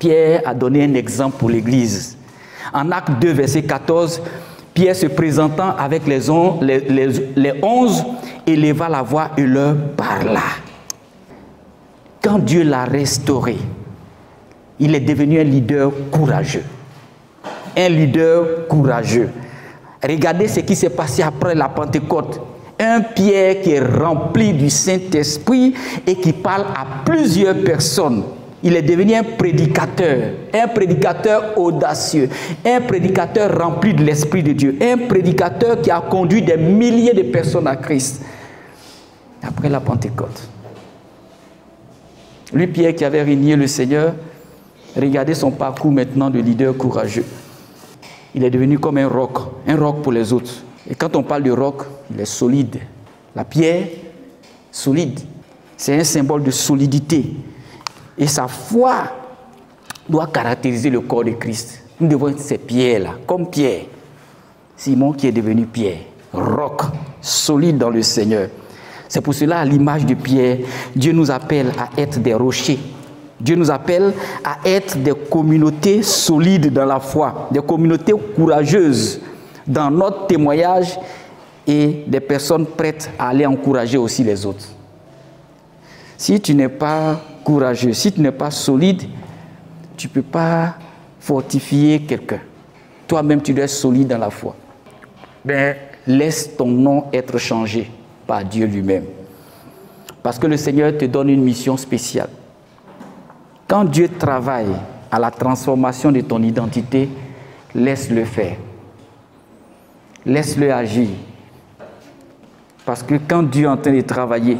Pierre a donné un exemple pour l'Église. En Acte 2, verset 14, Pierre se présentant avec les 11 éleva la voix et leur parla. Quand Dieu l'a restauré, il est devenu un leader courageux. Un leader courageux. Regardez ce qui s'est passé après la Pentecôte. Un Pierre qui est rempli du Saint-Esprit et qui parle à plusieurs personnes. Il est devenu un prédicateur audacieux, un prédicateur rempli de l'Esprit de Dieu, un prédicateur qui a conduit des milliers de personnes à Christ. Après la Pentecôte. Lui, Pierre, qui avait régné le Seigneur, regardez son parcours maintenant de leader courageux. Il est devenu comme un roc pour les autres. Et quand on parle de roc, il est solide. La pierre, solide. C'est un symbole de solidité. Et sa foi doit caractériser le corps de Christ. Nous devons être ces pierres-là, comme Pierre. Simon qui est devenu Pierre, roc, solide dans le Seigneur. C'est pour cela, à l'image de Pierre, Dieu nous appelle à être des rochers. Dieu nous appelle à être des communautés solides dans la foi, des communautés courageuses dans notre témoignage et des personnes prêtes à aller encourager aussi les autres. Si tu n'es pas courageux, si tu n'es pas solide, tu ne peux pas fortifier quelqu'un. Toi-même, tu dois être solide dans la foi. Ben, laisse ton nom être changé par Dieu lui-même. Parce que le Seigneur te donne une mission spéciale. Quand Dieu travaille à la transformation de ton identité, laisse-le faire. Laisse-le agir. Parce que quand Dieu est en train de travailler,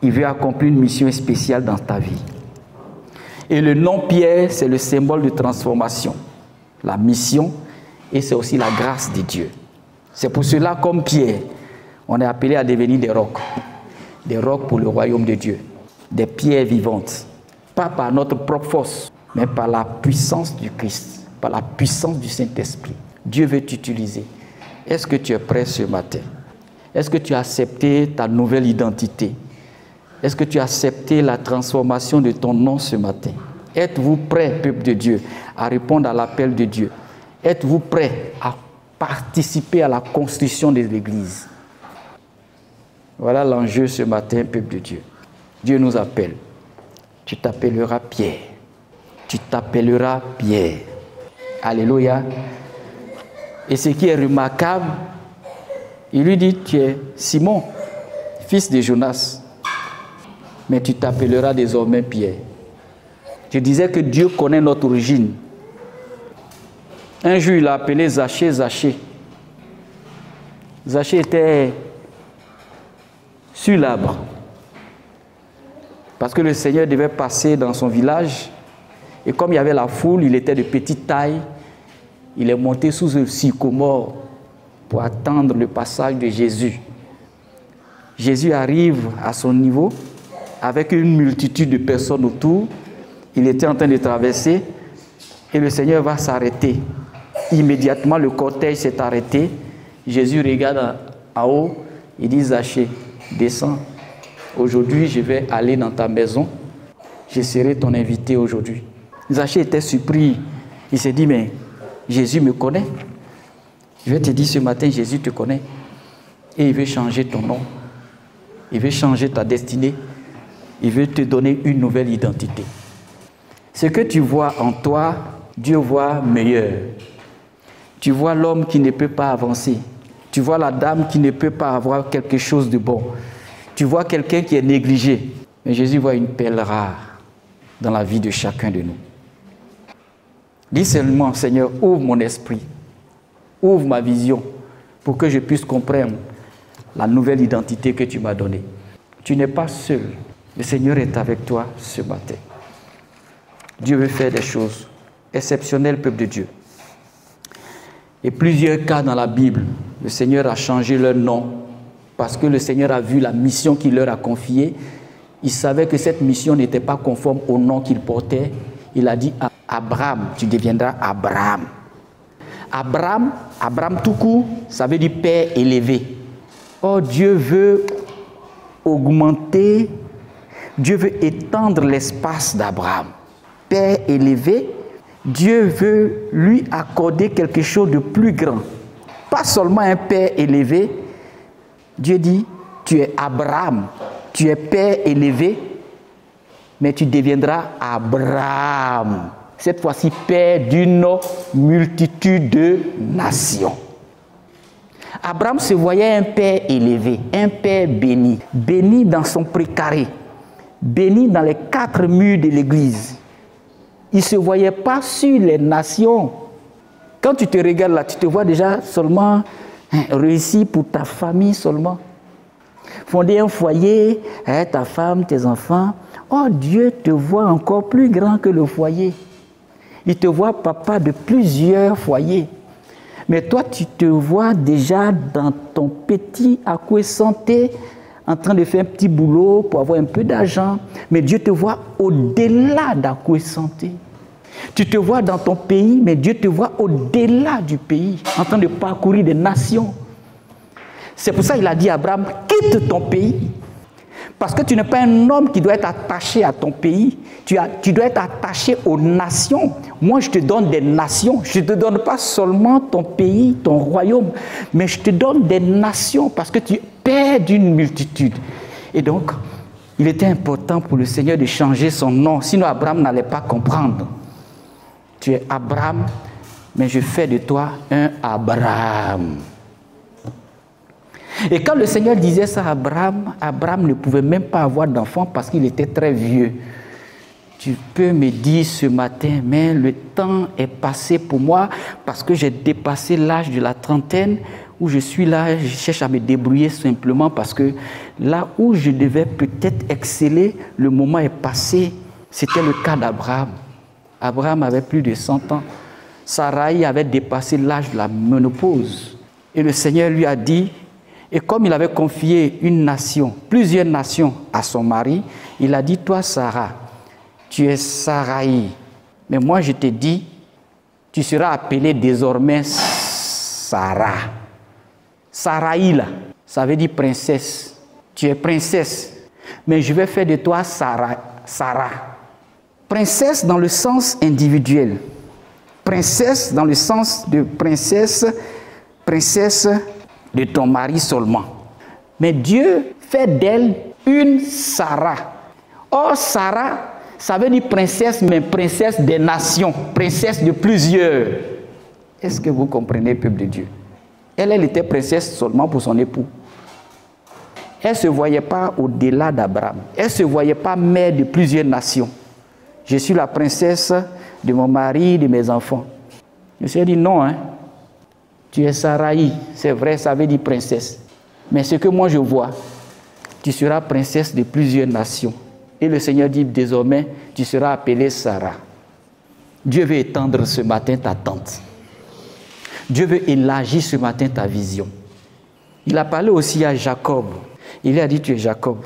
il veut accomplir une mission spéciale dans ta vie. Et le nom Pierre, c'est le symbole de transformation, la mission, et c'est aussi la grâce de Dieu. C'est pour cela, comme Pierre, on est appelé à devenir des rocs pour le royaume de Dieu, des pierres vivantes. Pas par notre propre force, mais par la puissance du Christ, par la puissance du Saint-Esprit. Dieu veut t'utiliser. Est-ce que tu es prêt ce matin? Est-ce que tu as accepté ta nouvelle identité? Est-ce que tu as accepté la transformation de ton nom ce matin? Êtes-vous prêt, peuple de Dieu, à répondre à l'appel de Dieu? Êtes-vous prêt à participer à la construction de l'Église? Voilà l'enjeu ce matin, peuple de Dieu. Dieu nous appelle. Tu t'appelleras Pierre. Tu t'appelleras Pierre. Alléluia. Et ce qui est remarquable, il lui dit, tu es Simon, fils de Jonas. Mais tu t'appelleras désormais Pierre. Je disais que Dieu connaît notre origine. Un jour, il a appelé Zachée, Zachée. Zachée était sur l'arbre. Parce que le Seigneur devait passer dans son village. Et comme il y avait la foule, il était de petite taille. Il est monté sous un sycomore pour attendre le passage de Jésus. Jésus arrive à son niveau avec une multitude de personnes autour. Il était en train de traverser et le Seigneur va s'arrêter. Immédiatement, le cortège s'est arrêté. Jésus regarde en haut et dit, Zachée, descends. Aujourd'hui, je vais aller dans ta maison. Je serai ton invité aujourd'hui. Zachée était surpris. Il s'est dit, mais Jésus me connaît. Je vais te dire ce matin, Jésus te connaît. Et il veut changer ton nom. Il veut changer ta destinée. Il veut te donner une nouvelle identité. Ce que tu vois en toi, Dieu voit meilleur. Tu vois l'homme qui ne peut pas avancer. Tu vois la dame qui ne peut pas avoir quelque chose de bon. Tu vois quelqu'un qui est négligé. Mais Jésus voit une perle rare dans la vie de chacun de nous. Dis seulement, Seigneur, ouvre mon esprit. Ouvre ma vision pour que je puisse comprendre la nouvelle identité que tu m'as donnée. Tu n'es pas seul. Le Seigneur est avec toi ce matin. Dieu veut faire des choses exceptionnelles, peuple de Dieu. Et plusieurs cas dans la Bible, le Seigneur a changé leur nom parce que le Seigneur a vu la mission qu'il leur a confiée. Il savait que cette mission n'était pas conforme au nom qu'il portait. Il a dit à Abraham, tu deviendras Abraham. Abraham tout court, ça veut dire père élevé. Oh, Dieu veut augmenter, Dieu veut étendre l'espace d'Abraham. père élevé, Dieu veut lui accorder quelque chose de plus grand. Pas seulement un père élevé. Dieu dit, tu es Abraham, tu es père élevé, mais tu deviendras Abraham. Cette fois-ci, père d'une multitude de nations. Abraham se voyait un père élevé, un père béni, béni dans son précaré, béni dans les 4 murs de l'église. Il ne se voyait pas sur les nations. Quand tu te regardes là, tu te vois déjà seulement réussi pour ta famille seulement. Fonder un foyer, ta femme, tes enfants. Oh, Dieu te voit encore plus grand que le foyer. Il te voit papa de plusieurs foyers. Mais toi, tu te vois déjà dans ton petit accoué santé, en train de faire un petit boulot pour avoir un peu d'argent. Mais Dieu te voit au-delà d'accoué santé. Tu te vois dans ton pays, mais Dieu te voit au-delà du pays, en train de parcourir des nations. C'est pour ça qu'il a dit à Abraham, quitte ton pays. Parce que tu n'es pas un homme qui doit être attaché à ton pays. Tu dois être attaché aux nations. Moi, je te donne des nations. Je ne te donne pas seulement ton pays, ton royaume, mais je te donne des nations parce que tu es père d'une multitude. Et donc, il était important pour le Seigneur de changer son nom. Sinon, Abraham n'allait pas comprendre. Tu es Abraham, mais je fais de toi un Abraham. Et quand le Seigneur disait ça à Abraham, Abraham ne pouvait même pas avoir d'enfant parce qu'il était très vieux. Tu peux me dire ce matin, mais le temps est passé pour moi parce que j'ai dépassé l'âge de la trentaine où je suis là, je cherche à me débrouiller simplement parce que là où je devais peut-être exceller, le moment est passé. C'était le cas d'Abraham. Abraham avait plus de 100 ans. Sarai avait dépassé l'âge de la ménopause. Et le Seigneur lui a dit, et comme il avait confié une nation, plusieurs nations à son mari, il a dit, toi Sarah, tu es Sarai. Mais moi je te dis, tu seras appelée désormais Sarah. Sarai là, ça veut dire princesse. Tu es princesse. Mais je vais faire de toi Sarah. Princesse dans le sens individuel. Princesse dans le sens de princesse de ton mari seulement. Mais Dieu fait d'elle une Sarah. Or, Sarah, ça veut dire princesse, mais princesse des nations, princesse de plusieurs. Est-ce que vous comprenez, peuple de Dieu? Elle était princesse seulement pour son époux. Elle ne se voyait pas au-delà d'Abraham. Elle ne se voyait pas mère de plusieurs nations. Je suis la princesse de mon mari, de mes enfants. Le Seigneur dit non, hein. Tu es Sarai, c'est vrai, ça veut dire princesse. Mais ce que moi je vois, tu seras princesse de plusieurs nations. Et le Seigneur dit désormais, tu seras appelée Sarah. Dieu veut étendre ce matin ta tente. Dieu veut élargir ce matin ta vision. Il a parlé aussi à Jacob. Il lui a dit, tu es Jacob,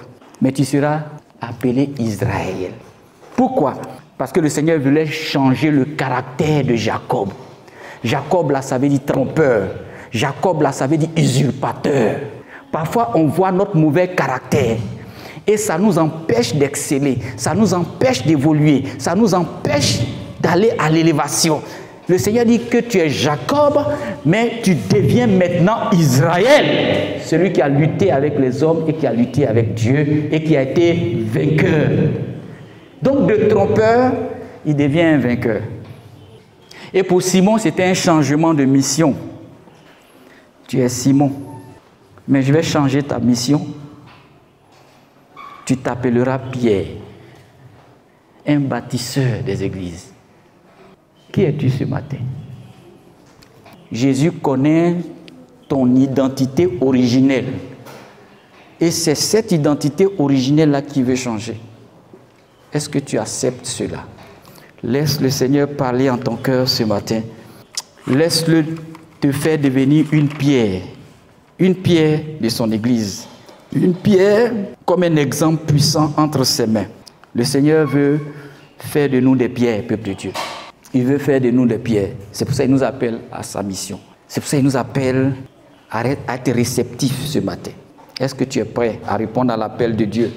mais tu seras appelé Israël. Pourquoi? Parce que le Seigneur voulait changer le caractère de Jacob. Jacob, là, ça veut dire trompeur. Jacob, là, ça veut dire usurpateur. Parfois, on voit notre mauvais caractère et ça nous empêche d'exceller, ça nous empêche d'évoluer, ça nous empêche d'aller à l'élévation. Le Seigneur dit que tu es Jacob, mais tu deviens maintenant Israël. Celui qui a lutté avec les hommes et qui a lutté avec Dieu et qui a été vainqueur. Donc, de trompeur, il devient un vainqueur. Et pour Simon, c'était un changement de mission. Tu es Simon, mais je vais changer ta mission. Tu t'appelleras Pierre, un bâtisseur des églises. Qui es-tu ce matin? Jésus connaît ton identité originelle. Et c'est cette identité originelle-là qui veut changer. Est-ce que tu acceptes cela? Laisse le Seigneur parler en ton cœur ce matin. Laisse-le te faire devenir une pierre de son église. Une pierre comme un exemple puissant entre ses mains. Le Seigneur veut faire de nous des pierres, peuple de Dieu. Il veut faire de nous des pierres. C'est pour ça qu'il nous appelle à sa mission. C'est pour ça qu'il nous appelle à être réceptif ce matin. Est-ce que tu es prêt à répondre à l'appel de Dieu?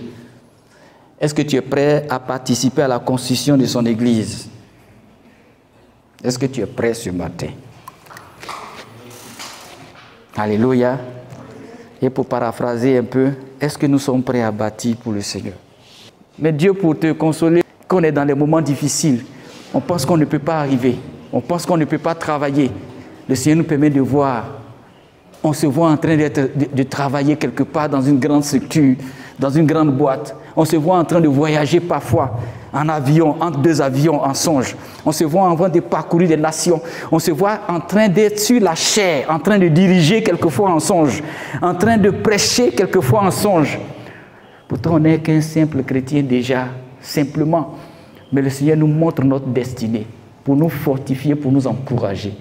Est-ce que tu es prêt à participer à la construction de son église? Est-ce que tu es prêt ce matin? Alléluia. Et pour paraphraser un peu, est-ce que nous sommes prêts à bâtir pour le Seigneur? Mais Dieu, pour te consoler, quand on est dans des moments difficiles, on pense qu'on ne peut pas arriver, on pense qu'on ne peut pas travailler. Le Seigneur nous permet de voir. On se voit en train de travailler quelque part dans une grande structure, dans une grande boîte. On se voit en train de voyager parfois en avion, entre deux avions en songe. On se voit en train de parcourir des nations. On se voit en train d'être sur la chair, en train de diriger quelquefois en songe, en train de prêcher quelquefois en songe. Pourtant, on n'est qu'un simple chrétien déjà, simplement. Mais le Seigneur nous montre notre destinée pour nous fortifier, pour nous encourager.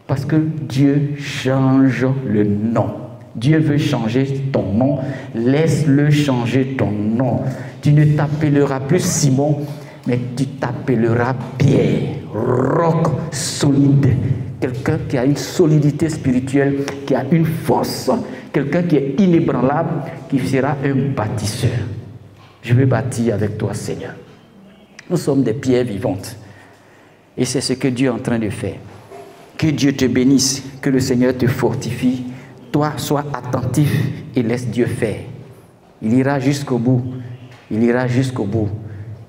Parce que Dieu change le nom. Dieu veut changer ton nom. Laisse-le changer ton nom. Tu ne t'appelleras plus Simon, mais tu t'appelleras Pierre, roc solide. Quelqu'un qui a une solidité spirituelle, qui a une force. Quelqu'un qui est inébranlable, qui sera un bâtisseur. Je veux bâtir avec toi, Seigneur. Nous sommes des pierres vivantes. Et c'est ce que Dieu est en train de faire. Que Dieu te bénisse, que le Seigneur te fortifie. Toi, sois attentif et laisse Dieu faire. Il ira jusqu'au bout. Il ira jusqu'au bout.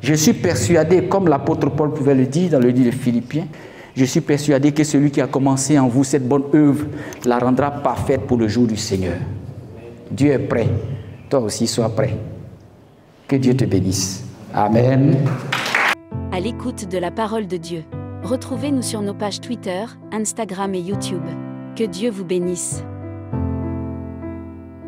Je suis persuadé, comme l'apôtre Paul pouvait le dire dans le livre de Philippiens, je suis persuadé que celui qui a commencé en vous cette bonne œuvre la rendra parfaite pour le jour du Seigneur. Dieu est prêt. Toi aussi, sois prêt. Que Dieu te bénisse. Amen. À l'écoute de la parole de Dieu. Retrouvez-nous sur nos pages Twitter, Instagram et YouTube. Que Dieu vous bénisse.